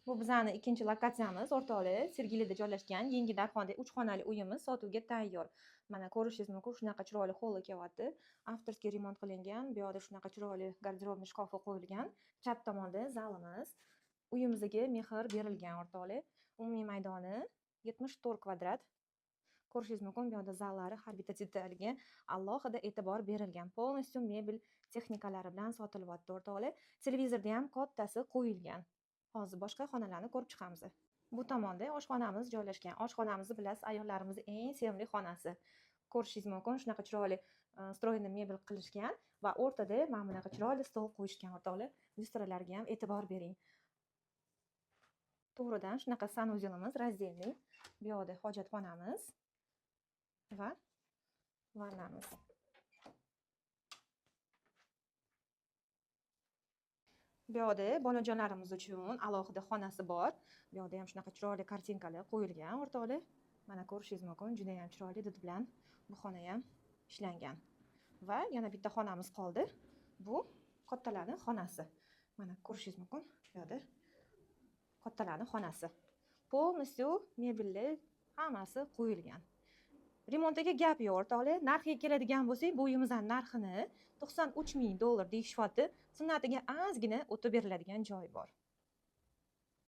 Bu bizani ikkinchi lokatsiyamiz o'rtoqli Sergelida joylashgan yangi Darxonda 3 xonali uyimiz sotuvga tayyor. Mana ko'rishingiz mumkin, shunaqa chiroyli holli kelyapti. Avtorskiy remont qilingan. Bu yoqda shunaqa chiroyli garderobni shkafi qo'yilgan. Chap tomonda zalimiz. Uyimizga mehr berilgan o'rtoqli. Umumiy maydoni 74 kvadrat. Ko'rishingiz mumkin, bu yoqda zallari har bitta detaliga alohida e'tibor berilgan. Polностью mebel texnikalari bilan sotilyapti o'rtoqli. Televizorda ham kattasi qo'yilgan. Hozir boshqa xonalarni ko'rib chiqamiz. Bu tomonda oshxonamiz joylashgan. Oshxonamizni bilasiz, ayollarimiz eng sevimli xonasi. Ko'rishingiz mumkin, shunaqa chiroyli stroyni mebel qilishgan va o'rtada mana bunaqa chiroyli stol qo'yishgan o'rtoqli. Lyustralarga ham e'tibor bering. To'g'ridan shunaqa sanuzelimiz razdельный. Bu yoqda hojatxonamiz va vannamiz. Bu yoqda bolajonlarimiz uchun alohida xonasi bor. Bu yoqda ham shunaqa chiroyli kartinkalar qo'yilgan o'rtoqli. Mana ko'rishingiz mumkin, juda ham chiroyli did bilan bu xona ham ishlangan. Va yana bitta xonamiz qoldi. Bu kattalarning xonasi. Mana ko'rishingiz mumkin, bu yoqda kattalarning xonasi. Polностью mebellar hammasi qo'yilgan. Remontiga gap yo'q o'rtoqlar. Narxiga keladigan bo'lsak, bu uyimizning narxini $93,000 deyishyapti. Sunnatiga ozgina o'tib beriladigan joyi bor.